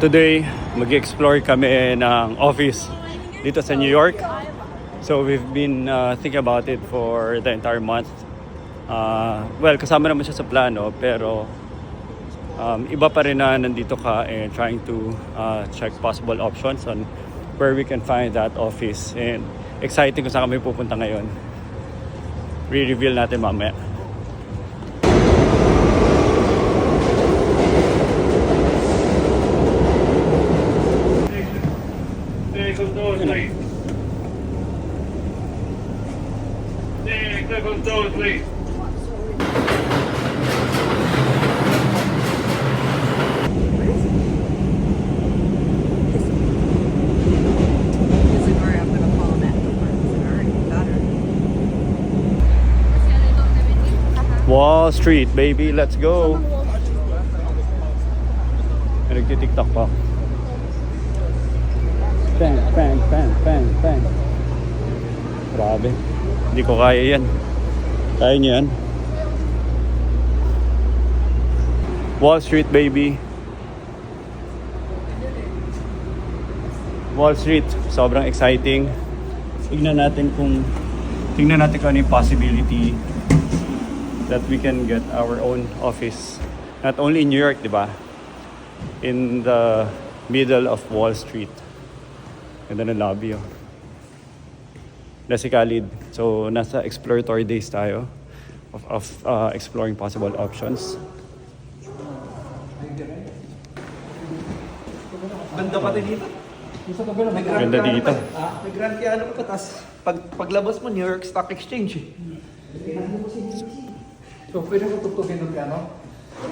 Today, mag-explore kami ng office dito sa New York. So we've been thinking about it for the entire month. Well, kasama naman siya sa plano, pero iba pa rin na nandito ka and trying to check possible options on where we can find that office. And exciting kung saan kami pupunta ngayon. Re-reveal natin mamaya. Please. Wall Street, baby, let's go. Nagti-tiktok pa. Bang, bang, bang, bang, bang. Grabe. Hindi ko kaya yan. Kaya niyo yan? Wall Street, baby. Wall Street, sobrang exciting. Tingnan natin kung ano yung possibility that we can get our own office. Not only in New York, di ba? In the middle of Wall Street. Ganda ng lobby, oh. Si Khalid. So, nasa exploratory days tayo of exploring possible options. Ganda pati dito. Ganda dito. May Grand Piano pa, tapos paglabas mo, New York Stock Exchange. So, pwede mo tutugin ng piano?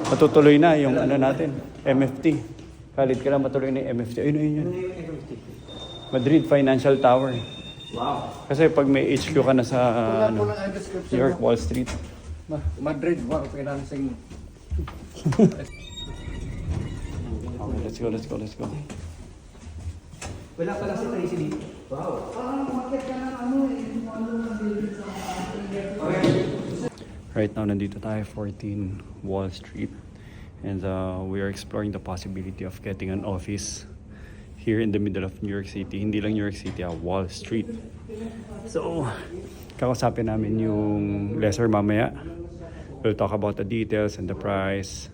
Matutuloy na yung ano natin, MFT. Khalid, kailan matuloy na yung MFT? Ayun yun. Madrid Financial Tower. Wow. Kasi pag may HQ ka na sa New York, Wall Street. Madrid, wow, financing. Okay, let's go. Wala pala si Tracy dito. Wow. Right now, nandito tayo, 14 Wall Street. And we are exploring the possibility of getting an office here in the middle of New York City. Hindi lang New York City, Wall Street. So, kakausapin namin yung lesser mamaya. We'll talk about the details and the price.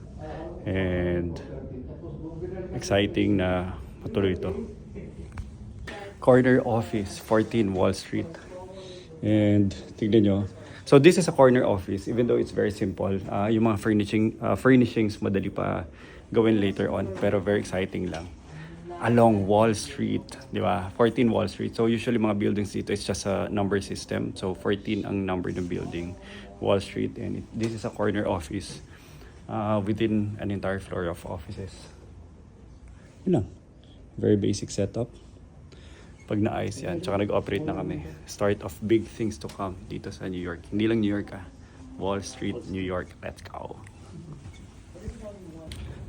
And exciting na matuloy ito. Corner office, 14 Wall Street. And tignan nyo. So this is a corner office, even though it's very simple. Yung mga furnishings madali pa gawin later on, pero very exciting lang. Along Wall Street, di ba? 14 Wall Street. So usually mga buildings dito, it's just a number system. So 14 ang number ng building, Wall Street. And this is a corner office within an entire floor of offices. Yun lang. Very basic setup. Pag naayos yan, tsaka nag-operate na kami. Start of big things to come dito sa New York. Hindi lang New York, Wall Street, New York. Let's go.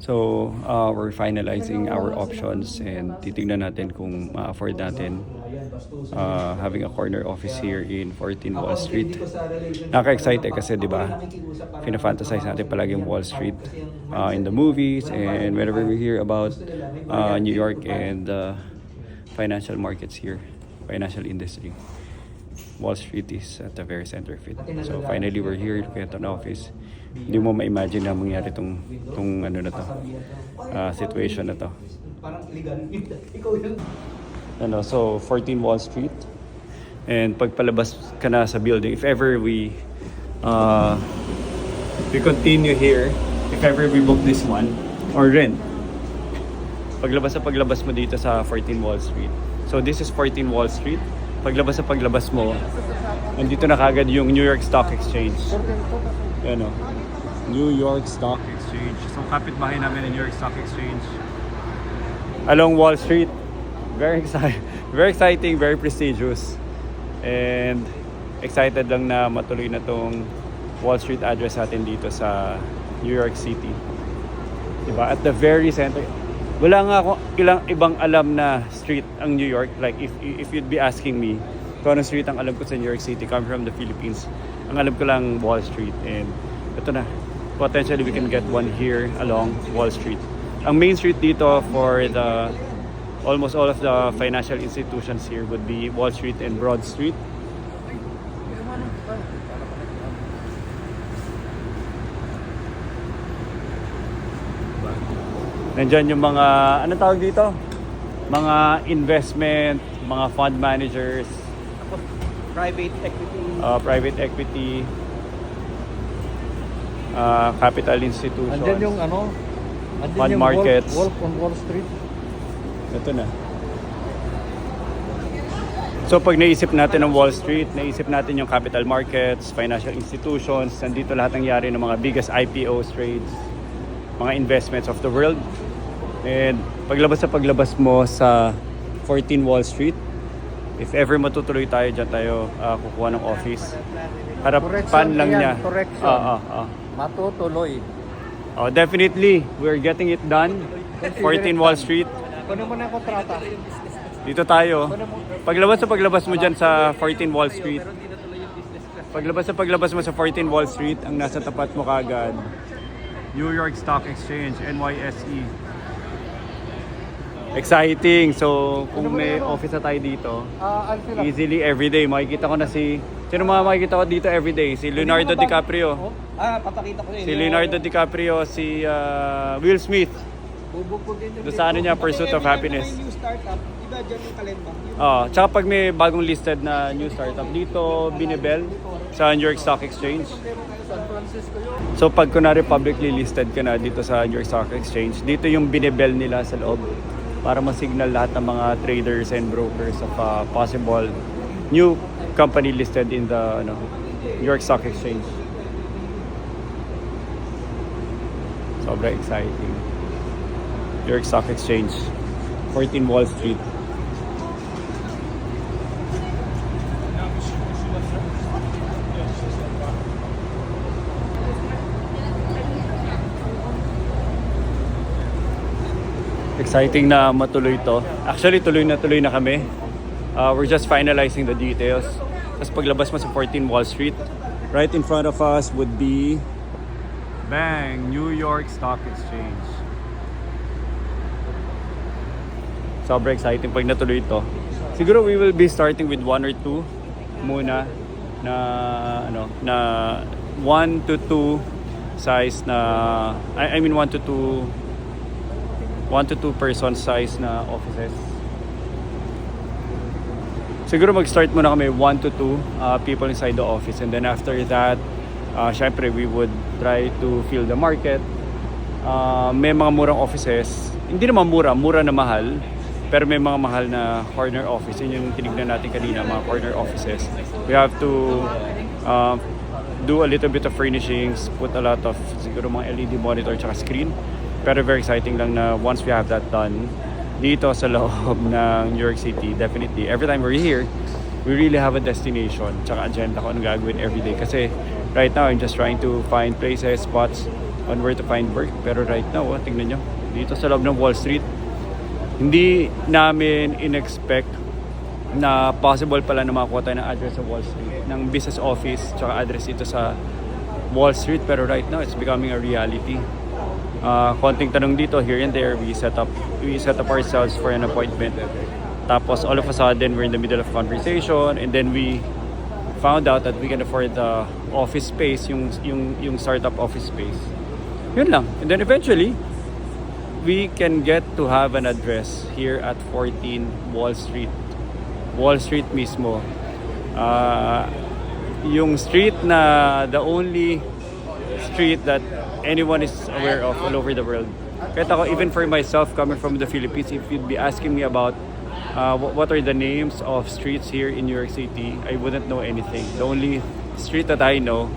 So, we're finalizing our options and titignan natin kung ma-afford natin having a corner office here in 14 Wall Street. Nakaka-excited kasi, di ba, fina-fantasize natin palagi yung Wall Street in the movies and whenever we hear about New York and financial markets here, financial industry. Wall Street is at the very center of it. So finally, we're here at an office. Hindi mo ma-imagine na mangyari tong ano na to, situation na to. Ano, so 14 Wall Street. And pagpalabas ka na sa building, if ever we continue here, if ever we book this one or rent, paglabas mo dito sa 14 Wall Street. So this is 14 Wall Street. Paglabas mo, nandito na kagad yung New York Stock Exchange. Yan o. New York Stock Exchange. So kapitbahay namin ng New York Stock Exchange. Along Wall Street. Very exciting, very prestigious. And excited lang na matuloy na tong Wall Street address natin dito sa New York City. Diba? At the very center. Wala nga ako ilang ibang alam na street ang New York. Like if you'd be asking me kung anong street ang alam ko sa New York City, coming from the Philippines, ang alam ko lang Wall Street. And ito na, potentially we can get one here along Wall Street. Ang main street dito for the almost all of the financial institutions here would be Wall Street and Broad Street. Nandyan yung mga, anong tawag dito? Mga investment, mga fund managers, Private equity. private equity, capital institutions. Andyan yung ano? Andyan Fund yung markets. Wolf on Wall Street. Ito na. So pag naisip natin ng Wall Street, naisip natin yung capital markets, financial institutions, nandito lahat nangyari ng mga biggest IPOs, trades, mga investments of the world. And paglabas mo sa 14 Wall Street, if ever matutuloy tayo dyan tayo kukuha ng office. Harapan lang yan, niya. correction. Matutuloy. Oh, definitely, we're getting it done. 14 Wall Street. Kunin mo na yung kontrata. Dito tayo. Paglabas mo dyan sa 14 Wall Street. Paglabas mo sa 14 Wall Street, ang nasa tapat mo kagad, New York Stock Exchange, NYSE. Exciting. So, kung may office na tayo dito, easily everyday makikita ko na sino mga makikita ko dito everyday? Si Leonardo DiCaprio. Papakita ko Si Leonardo DiCaprio, si Will Smith. Doon sa ano niya, Pursuit of Happiness. New startup, iba dyan yung kalenda. Tsaka pag may bagong listed na new startup, dito binibel sa New York Stock Exchange. San Francisco yun. So pag kunwari publicly listed ka na dito sa New York Stock Exchange, dito yung binibel nila sa loob para ma-signal lahat ng mga traders and brokers of possible new company listed in the New York Stock Exchange. Sobra exciting. New York Stock Exchange, 14 Wall Street. Exciting na matuloy to. Actually, tuloy na kami. We're just finalizing the details. Tapos paglabas mo sa 14 Wall Street, right in front of us would be bang, New York Stock Exchange. Sobra exciting pag natuloy ito. Siguro we will be starting with 1 or 2 muna na 1 to 2 size na I mean 1 to 2 person size na offices. Siguro mag-start muna kami 1 to 2 people inside the office, and then after that syempre we would try to fill the market. May mga murang offices, hindi naman mura na mahal, pero may mga mahal na corner office. Yun yung tinignan natin kanina, mga corner offices. We have to do a little bit of furnishings, put a lot of siguro mga LED monitor tsaka screen. Pero very exciting lang na once we have that done dito sa loob ng New York City, definitely every time we're here, we really have a destination tsaka agenda kung anong gagawin everyday. Kasi right now, I'm just trying to find places, spots on where to find work. Pero right now, tingnan nyo, dito sa loob ng Wall Street, hindi namin in-expect na possible pala na makakuha tayo ng address sa Wall Street, ng business office tsaka address dito sa Wall Street. Pero right now, it's becoming a reality. Konting tanong dito, here and there, we set up ourselves for an appointment. Tapos all of a sudden, we're in the middle of conversation, and then we found out that we can afford the office space, yung startup office space. Yun lang. And then eventually, we can get to have an address here at 14 Wall Street. Wall Street mismo. Yung street na the only street that anyone is aware of all over the world. Kahit ako, even for myself, coming from the Philippines, if you'd be asking me about what are the names of streets here in New York City, I wouldn't know anything. The only street that I know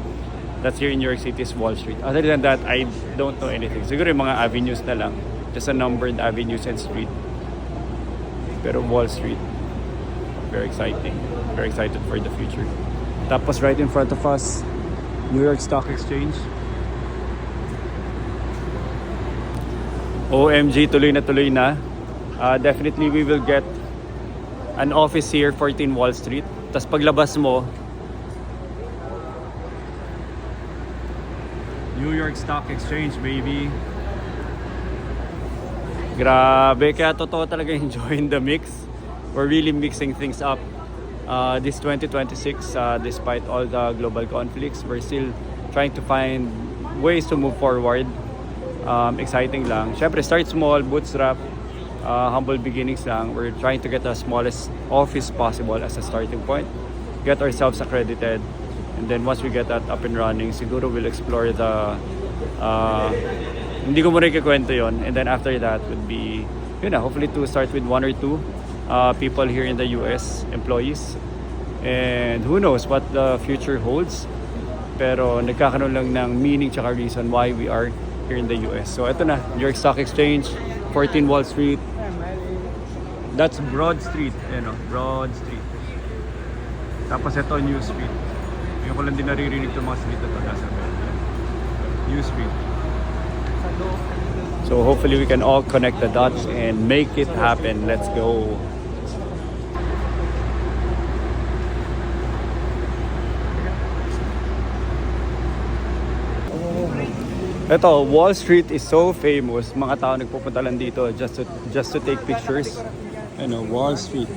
that's here in New York City is Wall Street. Other than that, I don't know anything. Siguro yung mga avenues na lang. Just a numbered avenues and street. Pero Wall Street, very exciting. Very excited for the future. Tapos right in front of us, New York Stock Exchange. OMG, tuloy na. Definitely we will get an office here, 14 Wall Street. Tapos paglabas mo, New York Stock Exchange, baby. Grabe, kaya totoo talaga enjoying the mix. We're really mixing things up. This 2026, despite all the global conflicts, we're still trying to find ways to move forward. Exciting lang. Syempre, start small, bootstrap, humble beginnings lang. We're trying to get the smallest office possible as a starting point. Get ourselves accredited. And then once we get that up and running, siguro we'll explore the hindi ko muna ikakwento yon. And then after that would be, hopefully to start with 1 or 2 people here in the US, employees. And who knows what the future holds. Pero nagkakaroon lang ng meaning tsaka reason why we are here in the US. So ito na, New York Stock Exchange, 14 Wall Street. That's Broad Street, Broad Street. Tapos ito, New Street. Ngayon ko lang din naririnig itong mga street na ito. New Street. So hopefully we can all connect the dots and make it happen. Let's go. Ito, Wall Street is so famous. Mga tao nagpupunta lang dito just to take pictures. Wall Street.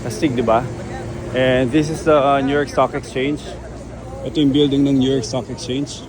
Astig, di ba? And this is the New York Stock Exchange. Ito yung building ng New York Stock Exchange.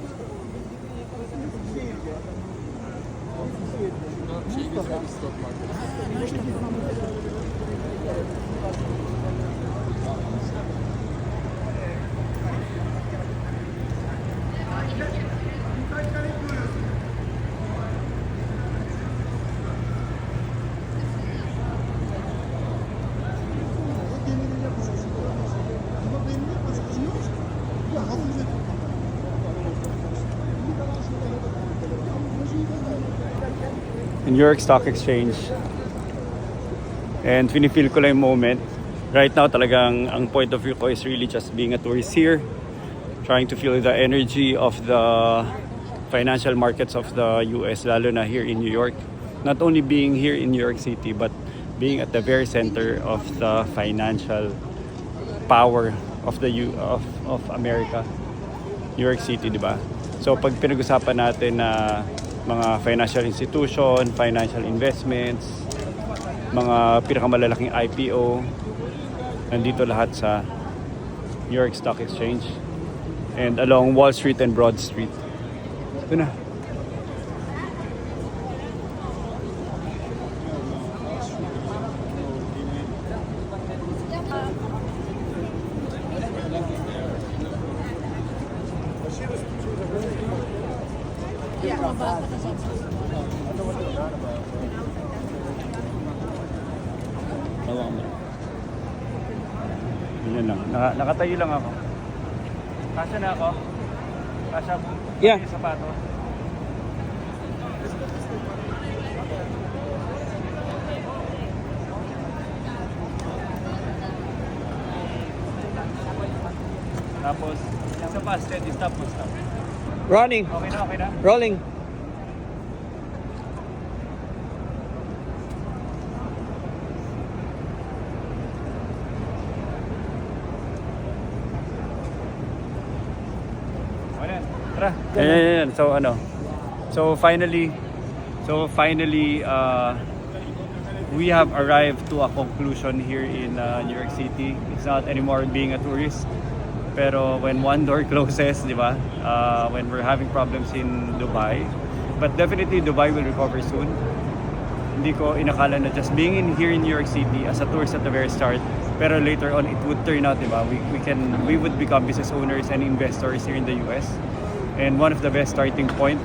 New York Stock Exchange. And pinifeel ko lang yung moment. Right now talagang ang point of view ko is really just being a tourist here, trying to feel the energy of the financial markets of the US, lalo na here in New York. Not only being here in New York City, but being at the very center of the financial power of of America. New York City, di ba? So pag pinag-usapan natin na mga financial institution, financial investments, mga pinakamalalaking IPO, nandito lahat sa New York Stock Exchange and along Wall Street and Broad Street. Ito na. Yan lang. Nakatayo lang ako. Kasya na ako. Kasya po. Yeah. Yung sapatos. Tapos, isa pa, steady, stop mo, stop. Running. Okay na? Rolling. Tara. Ayan. So finally, we have arrived to a conclusion here in New York City. It's not anymore being a tourist. Pero when one door closes, di ba? When we're having problems in Dubai, but definitely Dubai will recover soon. Hindi ko inakala na just being here in New York City as a tourist at the very start, pero later on it would turn out, di ba? We would become business owners and investors here in the US. And one of the best starting point,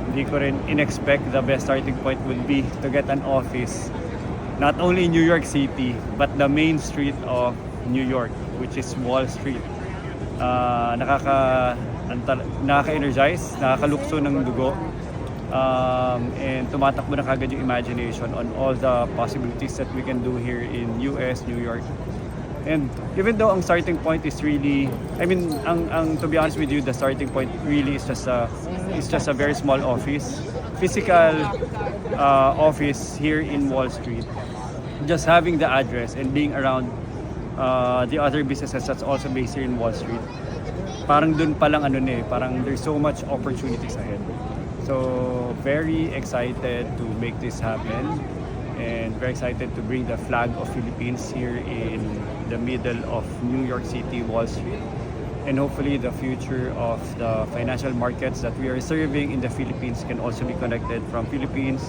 hindi ko rin in-expect the best starting point would be to get an office not only in New York City but the main street of New York, which is Wall Street. Nakaka-energize, nakakalukso ng dugo, and tumatakbo na kagad yung imagination on all the possibilities that we can do here in US, New York. And even though ang starting point is really, to be honest with you, the starting point really is just a very small office, physical office here in Wall Street. Just having the address and being around the other businesses that's also based here in Wall Street, parang dun pa lang parang there's so much opportunities ahead. So very excited to make this happen, and very excited to bring the flag of Philippines here in the middle of New York City, Wall Street. And hopefully the future of the financial markets that we are serving in the Philippines can also be connected from Philippines,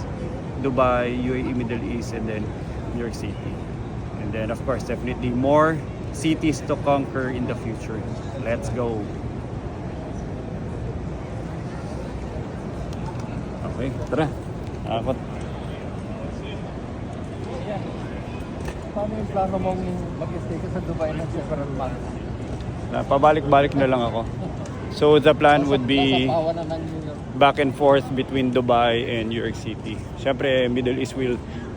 Dubai, UAE, Middle East, and then New York City. And then of course, definitely more cities to conquer in the future. Let's go! Okay, tara. Akot. Paano yung plano mong mag-stay ka sa Dubai ng several months? Pabalik-balik na lang ako. So the plan would be Sasapawan na ng New York. back and forth between Dubai and New York City. Siyempre,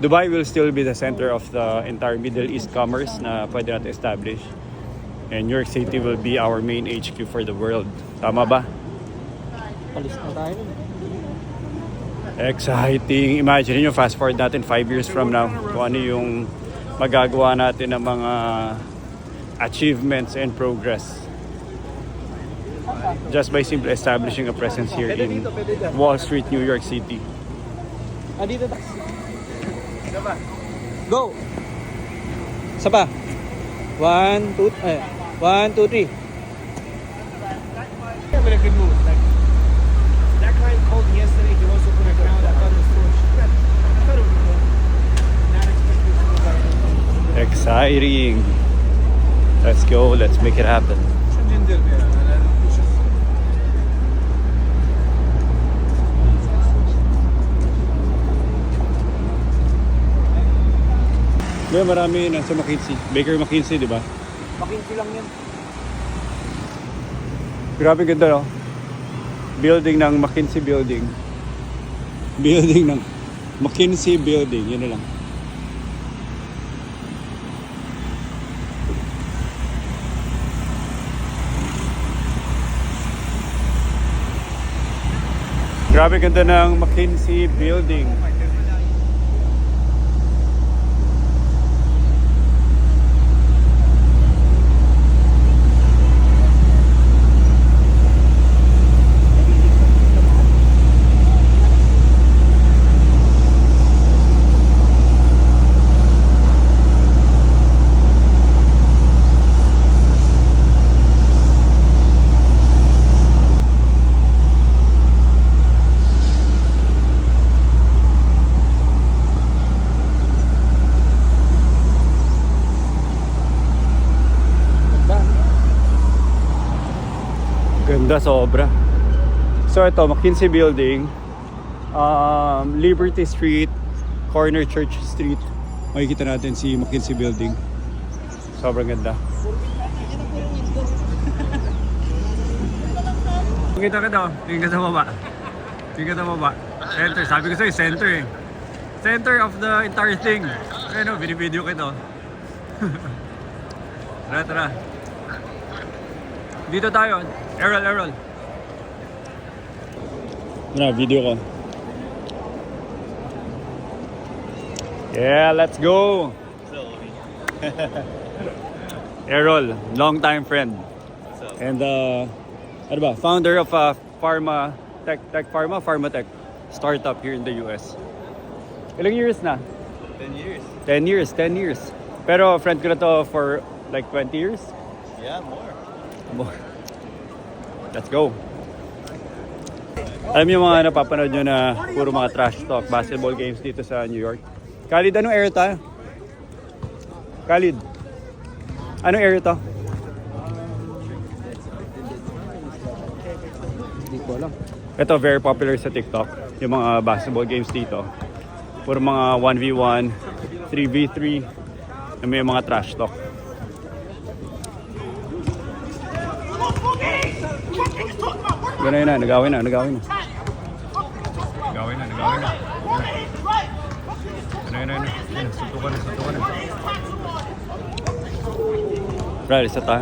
Dubai will still be the center of the entire Middle East commerce na pwede natin establish. And New York City will be our main HQ for the world. Tama ba? Palis na tayo. Exciting. Imagine nyo, fast forward natin 5 years from now. Kung ano yung magagawa natin ng mga achievements and progress. Just by simply establishing a presence here in Wall Street, New York City. Dito na. Go! Isa pa. 1, 2, 3. Having a good move. Like, that client called me yesterday. He wants to put a ground. I thought it was cool. I thought it was cool. Not expecting to go by. Exciting. Let's go. Let's make it happen. Yeah, marami nasa McKinsey. Baker McKinsey, di ba? Makinti lang yan. Grabe ganda, no? Building ng McKinsey Building. Building ng McKinsey Building. Yun na lang. Grabe ganda ng McKinsey Building. Ganda sobra. So ito, McKinsey Building, Liberty Street, corner Church Street. Makikita natin si McKinsey Building. Sobrang ganda. Kita ka daw, tingin ka sa baba. Tingin ka sa baba. Center, sabi ko sa'yo, center eh. Center of the entire thing. Ano, binibideo ko ito. Tara, tara. Dito tayo. Errol. Video ko. Yeah, let's go. Errol, long-time friend. And ano ba, founder of Pharma Tech startup here in the US. Ilang years na? 10 years. 10 years. Pero friend ko na to for like 20 years? Yeah, more. Let's go. Alam niyo mga napapanood nyo na puro mga trash talk basketball games dito sa New York. Khalid, anong area tayo? Khalid, anong area to? Hindi ko alam. Ito, very popular sa TikTok. Yung mga basketball games dito. Puro mga 1v1, 3v3, na may mga trash talk. Ganun na, nagawin na. Nagawin na. Suntukan na. Right, isa tayo.